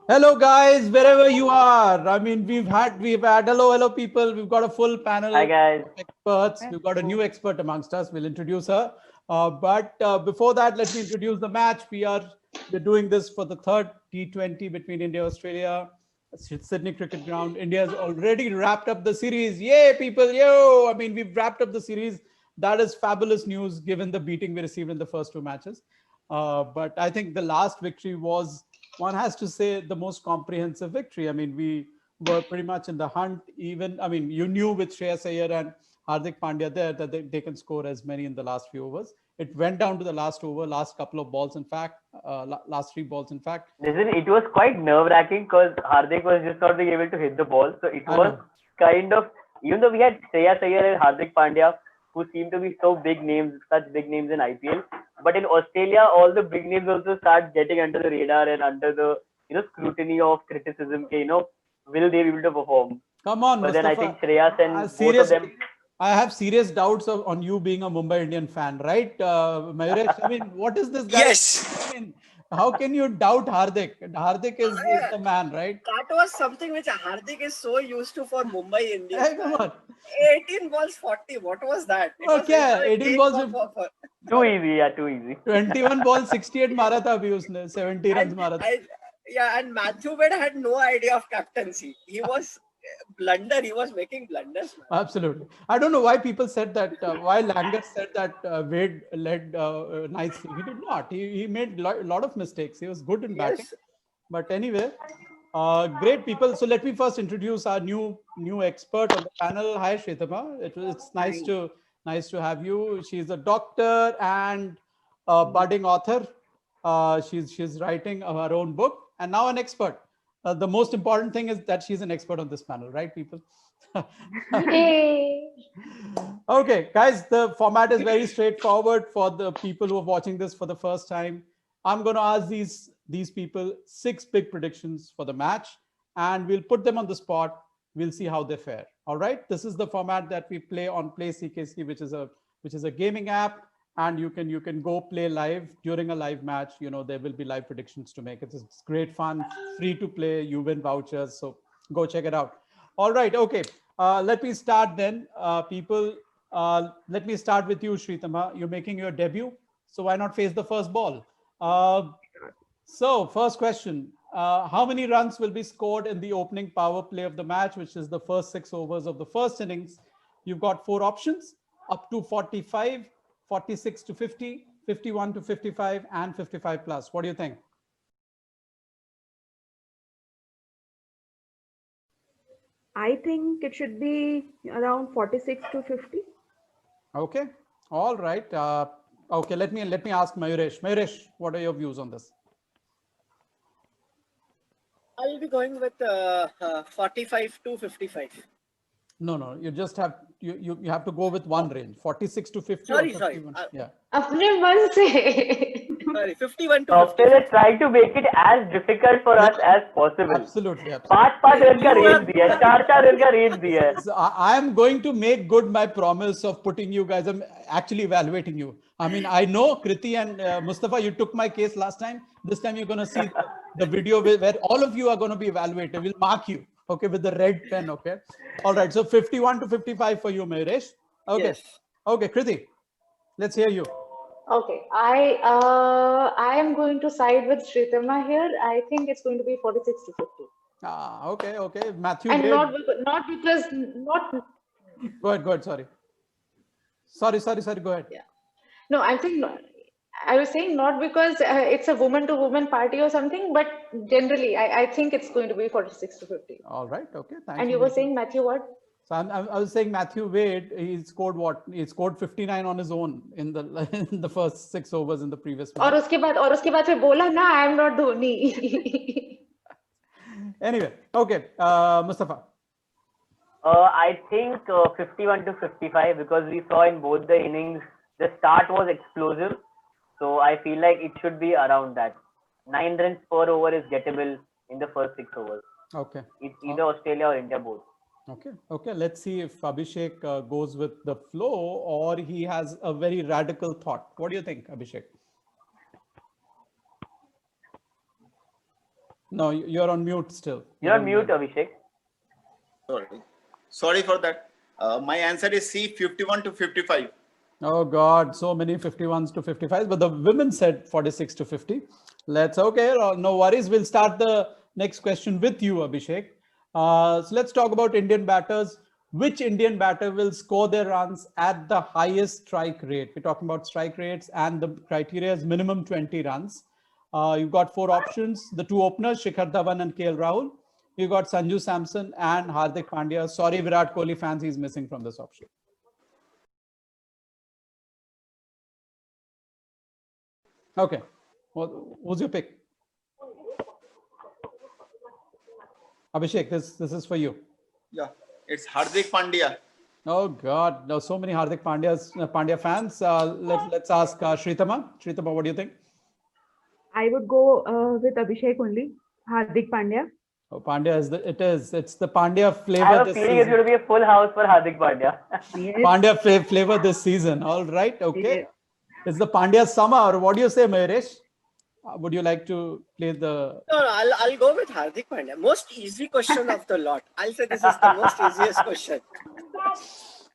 Hello guys, wherever you are. I mean, we've had hello people. We've got a full Hi panel guys. of experts. We've got a new expert amongst us. We'll introduce her. But before that, let me introduce the match. We're doing this for the third T20 between India Australia, Sydney Cricket Ground. India has already wrapped up the series. Yay, people! Yo! I mean, we've wrapped up the series. That is fabulous news given the beating we received in the first two matches. But I think the last victory was, one has to say, the most comprehensive victory. I mean, we were pretty much in the hunt. Even, I mean, you knew with Shreyas Iyer and Hardik Pandya there that they can score as many in the last few overs. It went down to the last over, last couple of balls, in fact, last three balls, in fact. Listen, it was quite nerve-wracking because Hardik was just not being able to hit the ball. So it I was know. kind of, even though we had Shreyas Iyer and Hardik Pandya, who seem to be so big names, such big names in IPL, but in Australia, all the big names also start getting under the radar and under the scrutiny of criticism. Will they be able to perform? Come on, But then I think Mustafa. Shreyas and both of them. Seriously, I have serious doubts on you being a Mumbai Indian fan, right, Mayuresh? I mean, what is this guy? I Yes, mean, how can you doubt Hardik? Hardik is yeah, the man, right? that was something which Hardik is so used to for Mumbai Indians, Hey, come man. on. 18 balls, 40. What was that? It was Okay, it's a 18 take balls, for Too easy, yeah, too easy. 21 ball 68 मारा था अभी उसने 70 run and मारा था. I yeah, and Matthew Wade had no idea of captaincy. He was blunder. He was making blunders, man. Absolutely. I don't know why people said that, why Langer said that Wade led nicely. He did not. He made a lot of mistakes. He was good in batting. Yes. But anyway, great people. So let me first introduce our new expert on the panel. Hi, Shretama. It's Hi. nice to have you. She's a doctor and a budding author. She's writing her own book and now an expert. The most important thing is that she's an expert on this panel, right, people? Yay! Okay, guys, the format is very straightforward for the people who are watching this for the first time. I'm going to ask these people six big predictions for the match, and we'll put them on the spot. We'll see how they fare. All right, this is the format that we play on Play CKC, which is a gaming app, and you can go play live during a live match. You know there will be live predictions to make. It's great fun, free to play. You win vouchers, so go check it out. All right, okay. Let me start then, people. Let me start with you, Shritama. You're making your debut, so why not face the first ball? So, first question: how many runs will be scored in the opening power play of the match, which is the first 6 overs of the first innings? You've got four options: up to 45, 46 to 50, 51 to 55, and 55 plus. What do you think? I think it should be around 46 to 50. Okay, all right. Okay, let me ask Mayuresh. Mayuresh, what are your views on this? I'll be going with 45 to 55. No, no, you just have you have to go with one range, 46 to 50 or Sorry. 51. Yeah, अपने मन से Sorry, 51 to Doctor 55. is trying to make it as difficult for us as possible. absolutely, absolutely. 5 5 run का You rate have दिया है, 4 4 run का rate दिया है. So I am going to make good my promise of putting you guys. I'm actually evaluating you. I mean, I know Kriti and Mustafa, you took my case last time. This time you're going to see the video where all of you are going to be evaluated. We'll mark you, okay, with the red pen, okay? All right, so 51 to 55 for you, Mayuresh. Okay, yes. okay, Kriti, let's hear you. Okay, I am going to side with Shritama here. I think it's going to be 46 to 50. Okay, okay. Matthew And Wade. not because not Go ahead, sorry. Sorry, go ahead. yeah. No, I'm saying I was saying not because it's a woman to woman party or something, but generally I think it's going to be 46 to 50. All right, okay. Thanks And for you were making. saying, Matthew, what? So I was saying Matthew Wade, he scored what? He scored 59 on his own in the in the first 6 overs in the previous match. और उसके बाद फिर बोला ना I am not Dhoni Anyway, okay, Mustafa. I think 51 to 55 because we saw in both the innings the start was explosive. So I feel like it should be around that. 9 runs per over is gettable in the first 6 overs. Okay, It's either Australia or India both. okay. Let's see if Abhishek goes with the flow or he has a very radical thought. What do you think, Abhishek? No, you're on mute still. You're on mute, Abhishek. Sorry for that. My answer is C, 51 to 55. Oh God, so many 51s to 55s, but the women said 46 to 50. Okay, no worries. We'll start the next question with you, Abhishek. So let's talk about Indian batters. Which Indian batter will score their runs at the highest strike rate? We're talking about strike rates, and the criteria is minimum 20 runs. You've got 4 options. The 2 openers, Shikhar Dhawan and KL Rahul. You've got Sanju Samson and Hardik Pandya. Sorry, Virat Kohli fans, he's missing from this option. Okay, who's your pick? Abhishek, this is for you. Yeah, it's Hardik Pandya. Oh God, no, so many Hardik Pandya fans. Let's ask Shritama. Shritama, what do you think? I would go with Abhishek only. Hardik Pandya. Oh, Pandya it's the Pandya flavor. I have a this feeling it's season. going to be a full house for Hardik Pandya. Yes. Pandya flavor this season. All right, okay. Yes. It's the Pandya summer. Or what do you say, Mayuresh? Would you like to play the? No, I'll go with Hardik Pandya. Most easy question of the lot. I'll say this is the most easiest question.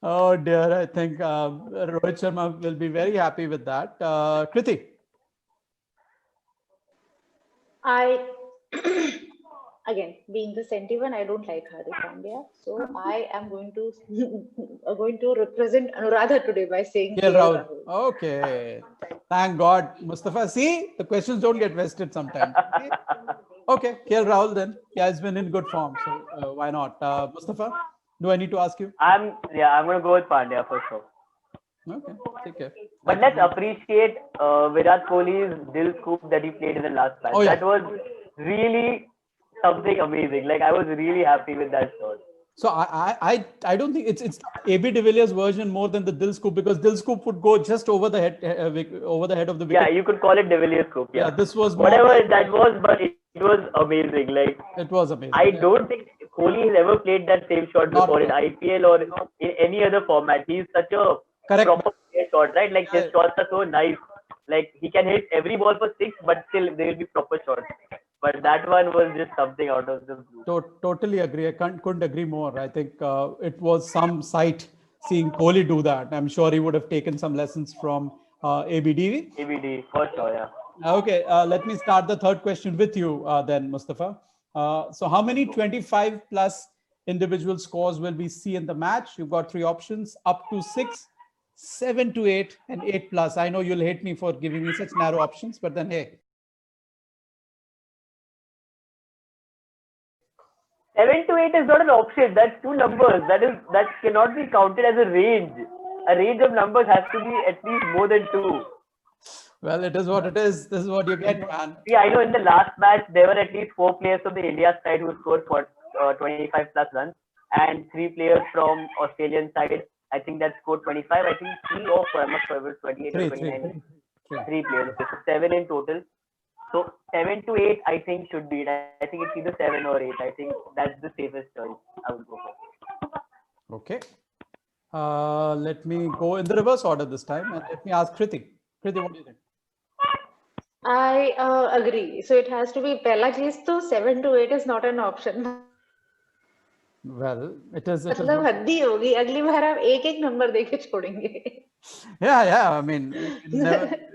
Oh dear, I think Rohit Sharma will be very happy with that. Kriti. I again, being the senti one, I don't like Hardik Pandya, so I am going to represent Anuradha today by saying KL KL Rahul. Rahul. Okay. Thank God. Mustafa, see, the questions don't get vested sometimes. Okay, KL Rahul then. Yeah, he's been in good form, so why not? Mustafa, do I need to ask you? I'm going to go with Pandya for sure. Okay, take care. But let's appreciate Virat Kohli's Dil scoop that he played in the last match. Oh, yeah. That was really something amazing. Like, I was really happy with that shot. So I don't think it's AB de Villiers version more than the Dil scoop, because Dil scoop would go just over the head of the wicket. Yeah, you could call it De Villiers scoop. Yeah, This was more, whatever that was, but it was amazing. Like, it was amazing. I don't think Kohli has ever played that same shot Not before in yet. IPL or in any other format. He's such a Correct. proper shot, right? Like, his Yeah. shots are so nice. Like, he can hit every ball for 6, but still there will be proper shots. But that one was just something out of the blue. Totally agree. I couldn't agree more. I think it was some sight seeing Kohli do that. I'm sure he would have taken some lessons from ABD. ABD, for sure, yeah. Okay, let me start the third question with you then, Mustafa. So how many 25 plus individual scores will we see in the match? You've got 3 options: up to 6, 7 to 8, and 8 plus. I know you'll hate me for giving me such narrow options, but then hey. 7 to 8 is not an option. That's 2 numbers. That cannot be counted as a range. A range of numbers has to be at least more than 2. Well, it is what it is. This is what you get, man. Yeah, I know in the last match there were at least 4 players from the India side who scored for 25 plus runs, and 3 players from Australian side, I think, that scored 25. I think 3 or 4, I'm not sure if it was 28 or 29. 3 players. Okay, so 7 in total. So 7 to 8, I think, should be it. I think it's either 7 or 8. I think that's the safest choice I would go for. Okay. Let me go in the reverse order this time, and let me ask Kriti. Kriti, what do you think? I agree. So it has to be Pehla cheez to 7 to 8 is not an option. Well, it is. मतलब हद्दी होगी, अगली बार आप एक number देके छोड़ेंगे. Yeah. I mean, you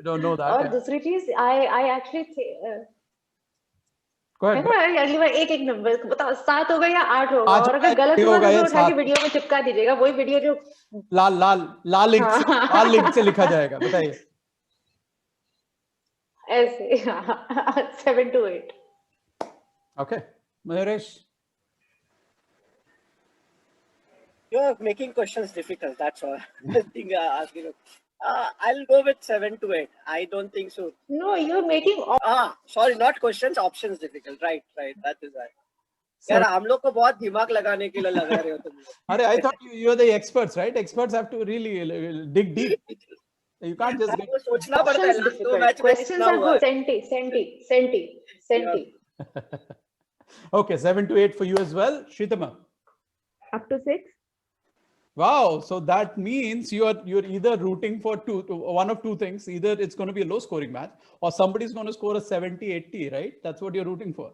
don't know that. और दूसरी चीज, I actually Go है ahead. ना, अगली बार एक नंबर बताओ, 7 होगा या 8 होगा, 8 और अगर गलत होगा हुआ तो या उठा के 7. वीडियो में चिपका दीजिएगा, वही वीडियो जो लाल लिंक से लिखा जाएगा. बताइए. ऐसे 7 to 8. Okay, Mayuresh. You're making questions difficult. That's all. I think asking. I'll go with 7 to 8. I don't think so. No, you're making Sorry, not questions, options difficult. Right. That is right. यार हम लोग को बहुत दिमाग लगाने के लिए लगा रहे हो तुम. Arey, I thought you're the experts, right? Experts have to really dig deep. You can't just get. आपको सोचना पड़ता है. questions दो difficult. मैच में Questions जितना are हुआ. good. Senti. Okay, 7 to 8 for you as well, Shritama. Up to 6. Wow, so that means you're either rooting for one of two things. Either it's going to be a low scoring match, or somebody's going to score a 70-80, right? That's what you're rooting for.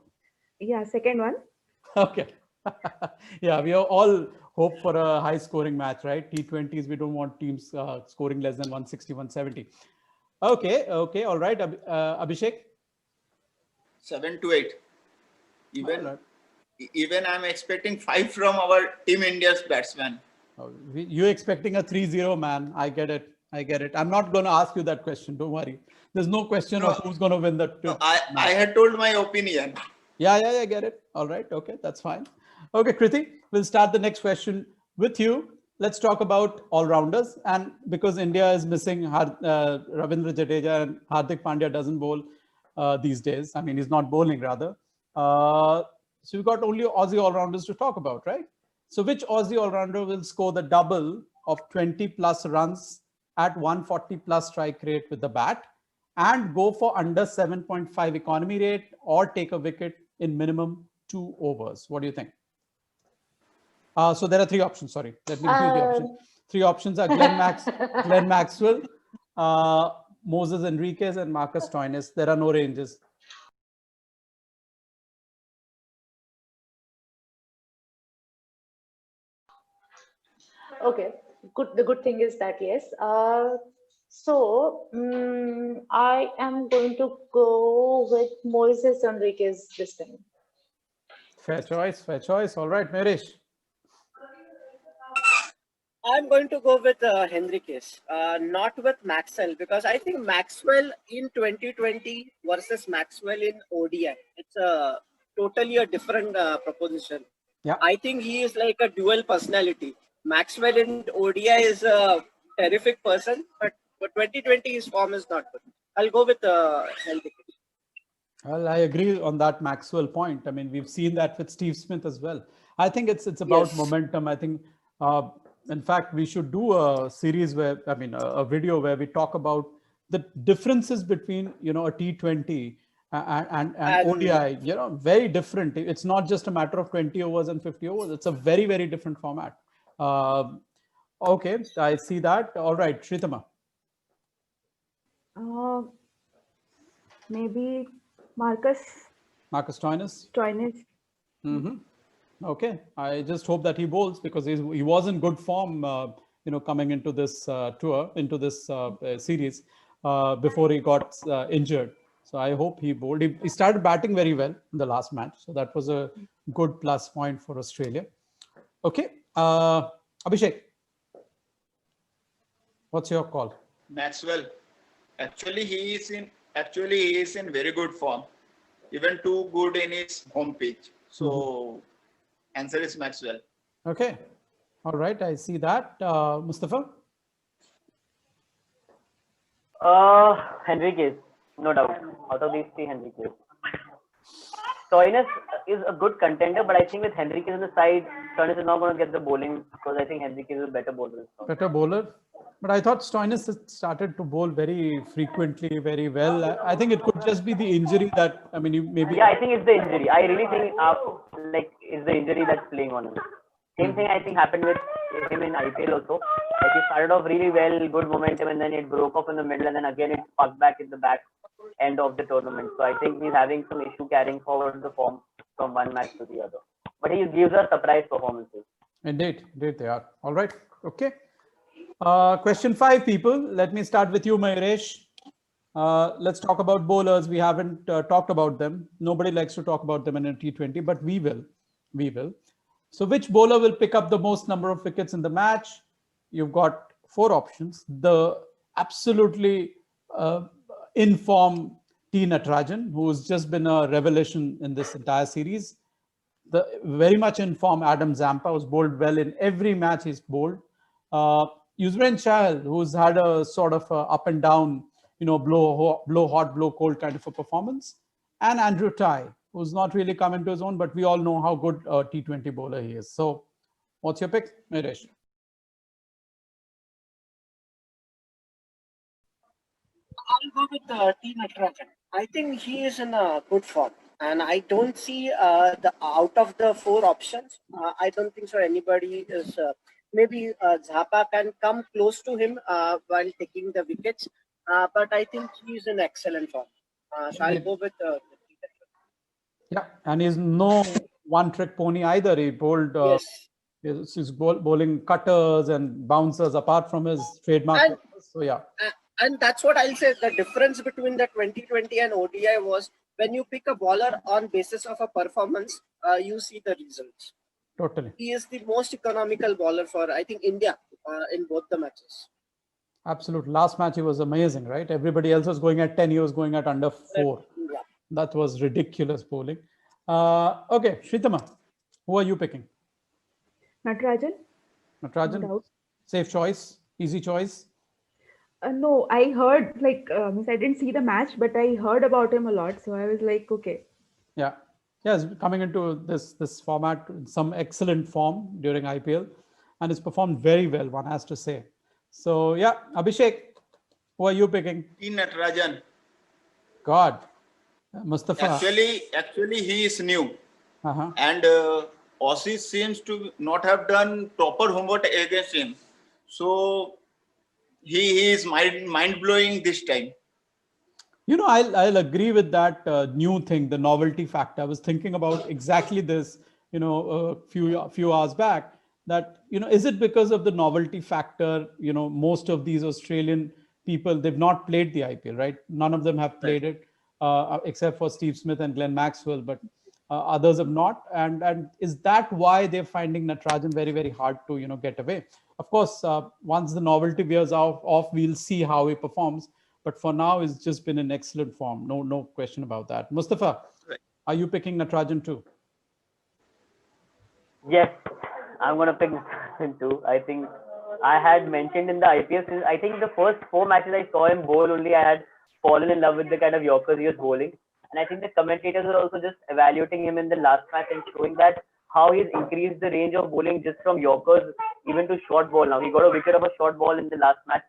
Yeah, second one. Okay. Yeah, we are all hope for a high scoring match, right? T20s, we don't want teams scoring less than 160, 170. Okay, all right. Abhishek? 7 to 8. All Even right. even I'm expecting 5 from our Team India's batsman. Oh, you expecting a 3-0, man. I get it. I get it. I'm not going to ask you that question. Don't worry. There's no question No, of who's going to win the no, I match. had told my opinion. Yeah, get it. All right. Okay, that's fine. Okay, Kriti, we'll start the next question with you. Let's talk about all-rounders. And because India is missing Ravindra Jadeja and Hardik Pandya doesn't bowl these days. I mean, he's not bowling rather. So we've got only Aussie all-rounders to talk about, right? So which Aussie all-rounder will score the double of 20 plus runs at 140 plus strike rate with the bat and go for under 7.5 economy rate or take a wicket in minimum 2 overs? What do you think? So there are 3 options. Sorry, let me give you the options. 3 options are Glenn Maxwell, Moses Enriquez, and Marcus Stoinis. There are no ranges. Okay, good. The good thing is that yes. So I am going to go with Moises Enriquez this time. Fair choice. Fair choice. All right, Meresh. I'm going to go with Henriquez, not with Maxwell, because I think Maxwell in 2020 versus Maxwell in ODI, it's a totally a different proposition. Yeah. I think he is like a dual personality. Maxwell in ODI is a terrific person, but for 2020 his form is not good. I'll go with Henriquez. Well, I agree on that Maxwell point. I mean, we've seen that with Steve Smith as well. I think it's about Yes. momentum. I think, in fact, we should do a series where, I mean, a video where we talk about the differences between, a T20 and ODI. Very different. It's not just a matter of 20 overs and 50 overs. It's a very, very different format. Okay, I see that. All right, Shritama. Maybe Marcus Stoinis. Stoinis. Okay, I just hope that he bowls because he was in good form, coming into this tour, into this series before he got injured. So I hope he bowled. He started batting very well in the last match, so that was a good plus point for Australia. Okay, Abhishek, what's your call? Maxwell. Actually, he is in very good form. Even too good in his home pitch. So, answer is Maxwell. Okay. All right. I see that. Mustafa? Henriquez, no doubt. Out of these 3, Henriquez. Stoinis is a good contender, but I think with Henriquez on the side, Stoinis is not going to get the bowling because I think Henriquez is a better bowler. Better bowler. But I thought Stoinis started to bowl very frequently, very well. I think it could just be the injury that, I mean, you maybe. Yeah, I think it's the injury. I really think it's the injury that's playing on him. Same thing I think happened with him in IPL also. Like he started off really well, good momentum, and then it broke off in the middle, and then again it sparked back in the back end of the tournament. So I think he's having some issue carrying forward the form from one match to the other. But he gives us surprise performances. Indeed, they are. All right. Okay. Question 5, people. Let me start with you, Mayuresh. Let's talk about bowlers. We haven't talked about them. Nobody likes to talk about them in a T20, but we will. So which bowler will pick up the most number of wickets in the match? You've got 4 options. The absolutely in form T. Natarajan, who's just been a revelation in this entire series. The very much in form Adam Zampa, who's bowled well in every match he's bowled. Yuzvendra Chahal, who's had a sort of up and down, blow hot, blow cold kind of a performance. And Andrew Tye, who's not really come into his own, but we all know how good a T20 bowler he is. So what's your pick, Meresh? I'll go with T. Natarajan. I think he is in a good form, and I don't see the out of the 4 options. I don't think so. Anybody is maybe Zappa can come close to him while taking the wickets, but I think he is in excellent form. So I'll go with. Yeah, and he's no one-trick pony either. He bowled. Yes. He's bowling cutters and bouncers apart from his trademark. And So yeah. And that's what I'll say. The difference between the 2020 and ODI was when you pick a bowler on basis of a performance, you see the results. Totally. He is the most economical bowler for, I think, India in both the matches. Absolutely. Last match he was amazing, right? Everybody else was going at 10, he was going at under 4. Yeah. That was ridiculous bowling. Okay, Shritama, who are you picking? Natarajan? Natarajan? No doubt. Safe choice, easy choice. No, I heard I didn't see the match, but I heard about him a lot. So I was like, okay. Yeah. Yes, coming into this format, some excellent form during IPL, and it's performed very well, one has to say. So yeah, Abhishek, who are you picking? T. Natarajan. God, Mustafa. Actually, he is new, Uh-huh. and Aussie seems to not have done proper homework against him. So he is mind blowing this time. You know, I'll agree with that new thing, the novelty factor. I was thinking about exactly this, a few hours back. That is it because of the novelty factor? Most of these Australian people, they've not played the IPL, right? None of them have played it, except for Steve Smith and Glenn Maxwell, but others have not. And is that why they're finding Natarajan very, very hard to get away? Of course, once the novelty wears off, we'll see how he performs. But for now, it's just been in excellent form. No question about that. Mustafa, are you picking Natarajan too? Yes, I'm gonna pick Natarajan too. I think I had mentioned in the IPL since I think the first 4 matches I saw him bowl only, I had fallen in love with the kind of Yorkers he was bowling. And I think the commentators were also just evaluating him in the last match and showing that how he's increased the range of bowling just from Yorkers even to short ball now. He got a wicket of a short ball in the last match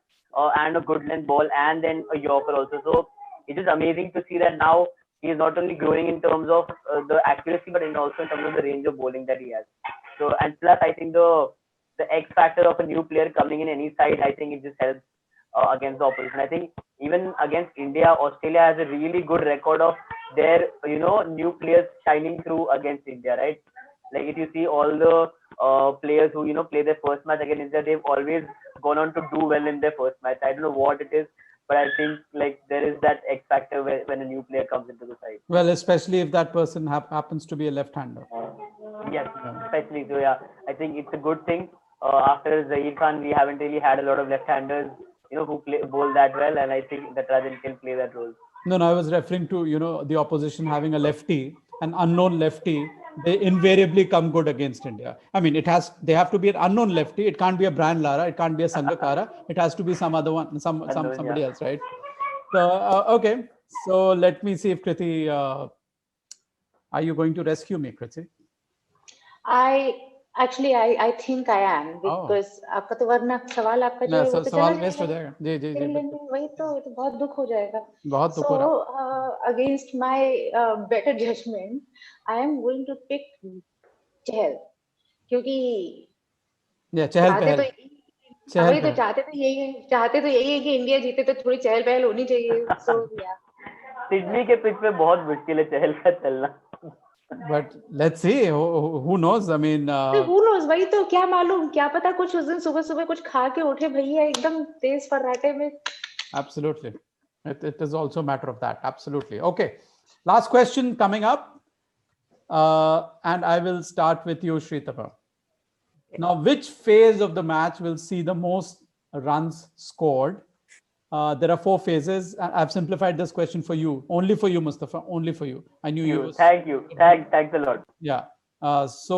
and a good length ball and then a Yorker also. So it is amazing to see that now he is not only growing in terms of the accuracy but also in terms of the range of bowling that he has. So and plus I think the X factor of a new player coming in any side, I think it just helps against the opposition. I think even against India, Australia has a really good record of their new players shining through against India, right? Like if you see all the players who play their first match against India, they've always gone on to do well in their first match. I don't know what it is, but I think like there is that X factor when a new player comes into the side. Well, especially if that person happens to be a left-hander. Yes, especially so. Yeah, I think it's a good thing. After Zaheer Khan, we haven't really had a lot of left-handers, who bowl that well, and I think that Natarajan can play that role. No, I was referring to the opposition having a lefty, an unknown lefty. They invariably come good against India. I mean, they have to be an unknown lefty. It can't be a Brian Lara. It can't be a Sangakkara. It has to be some other one, somebody else, right? So okay. So let me see if Kriti, are you going to rescue me, Kriti? I think I am, because आपका तो वरना सवाल आपका जो है वो तो सवाल वेस्ट हो जाएगा जी जी जी वही तो बहुत दुख हो जाएगा बहुत दुख हो रहा against my better judgment I am going to pick चहल क्योंकि चहल तो चाहते तो यही है कि इंडिया जीते तो थोड़ी चहल पहल होनी चाहिए सो या सिडनी के पिच पे बहुत मुश्किल है चहल का चलना But let's see. Who knows? I mean, who knows? वही तो क्या मालूम क्या पता कुछ उस दिन सुबह कुछ खा के उठे भैया एकदम तेज फर्राटे में. Absolutely, it is also a matter of that. Absolutely. Okay. Last question coming up, and I will start with you, Shritama. Now, which phase of the match will see the most runs scored? There are 4 phases. I've simplified this question for you, only for you, Mustafa, only for you. I knew you. Thank you. Thanks a lot. Yeah. So,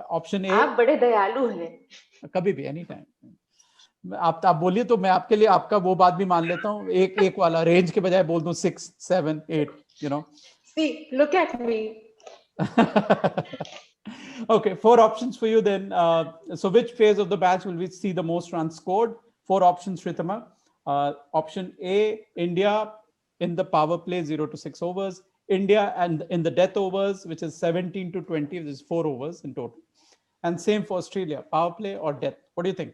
option A. आप बड़े दयालु हैं. कभी भी, anytime. आप बोलिए तो मैं आपके लिए आपका वो बात भी मान लेता हूँ. एक वाला रेंज के बजाय बोल दूँ 6, 7, 8. See, look at me. Okay, 4 options for you then. So, which phase of the match will we see the most runs scored? 4 options, Shritama. Option A, India in the power play 0 to 6 overs. India and in the death overs, which is 17 to 20, which is 4 overs in total. And same for Australia, power play or death. What do you think?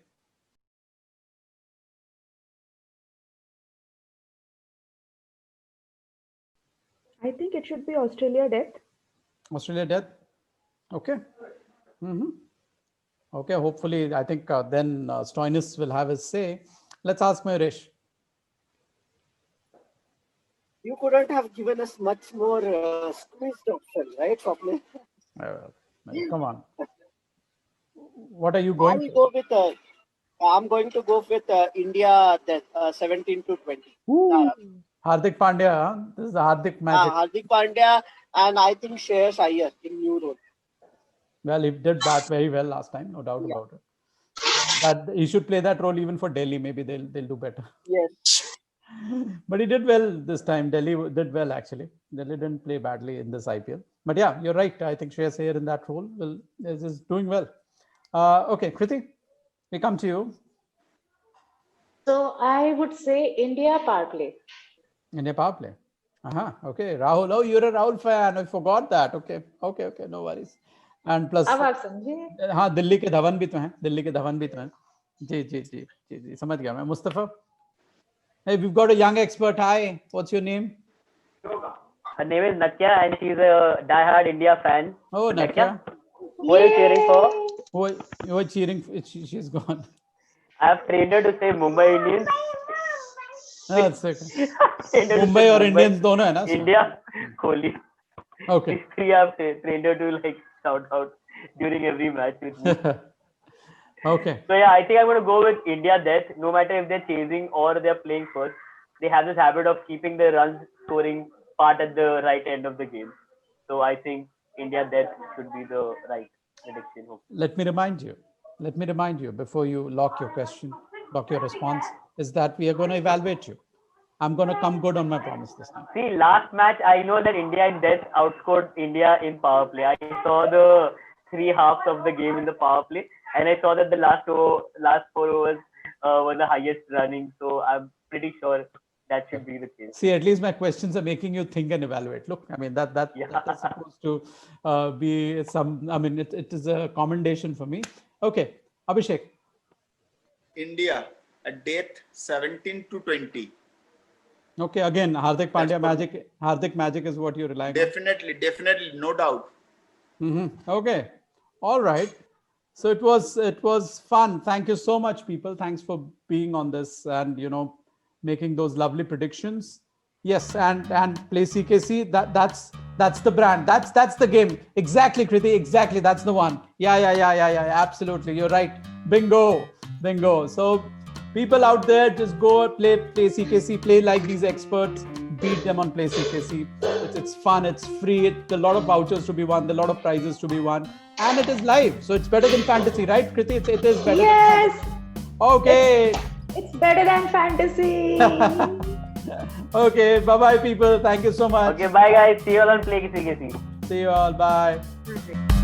I think it should be Australia death. Australia death. Okay. Okay. Hopefully, I think then Stoinis will have his say. Let's ask Mayuresh. You couldn't have given us much more squeezed options, right, Swapnil? Come on. What are you going I'll to? go with. I'm going to go with India death, 17-20. Hardik Pandya. Huh? This is the Hardik magic. Hardik Pandya and I think Shreyas Iyer in new role. Well, he did bat very well last time, no doubt about it. But he should play that role even for Delhi. Maybe they'll do better. Yes. But he did well this time. Delhi did well actually. Delhi didn't play badly in this IPL. But yeah, you're right. I think Shreyas Iyer in that role is doing well. Okay, Kriti, we come to you. So I would say India power play. India power play. Okay, Rahul. Oh, you're a Rahul fan. I forgot that. Okay, no worries. And plus, अब आप समझे? हाँ, दिल्ली के धवन भी तो हैं. जी, समझ गया मैं. Mustafa. Hey, we've got a young expert. Hi, what's your name? Her name is Natya and she's a die-hard India fan. Oh, Natya. Who are you cheering for? Who are cheering for? She's gone. I have trained her to say Mumbai Indians. That's okay. Mumbai और Indians दोनों है ना? India, Kohli. Okay. These three I have trained her to like shout out during every match with me. Okay. So yeah, I think I'm going to go with India death. No matter if they're chasing or they're playing first, they have this habit of keeping the runs scoring part at the right end of the game. So I think India death should be the right prediction. Let me remind you before you lock your response, is that we are going to evaluate you. I'm going to come good on my promise this time. See, last match, I know that India in death outscored India in power play. I saw the 3 halves of the game in the power play, and I saw that the last 4 overs were the highest running. So I'm pretty sure that should be the case. See, at least my questions are making you think and evaluate. Look, I mean, that is supposed to be some, I mean, it is a commendation for me. Okay, Abhishek. India, a death 17-20. Okay, again, Hardik Pandya magic. Hardik magic is what you're relying on. Definitely, no doubt. Okay, all right. So it was fun. Thank you so much, people. Thanks for being on this and making those lovely predictions. Yes, and play CKC. That's the brand. That's the game. Exactly, Kriti. Exactly. That's the one. Yeah. Absolutely. You're right. Bingo. So people out there, just go play CKC. Play like these experts. Beat them on Play CKC. It's fun. It's free. A lot of vouchers to be won. A lot of prizes to be won. And it is live. So it's better than fantasy, right, Kriti? It is better. Yes. Than okay. It's better than fantasy. Okay. Bye-bye, people. Thank you so much. Okay, bye guys. See you all on Play CKC. See you all. Bye. Okay.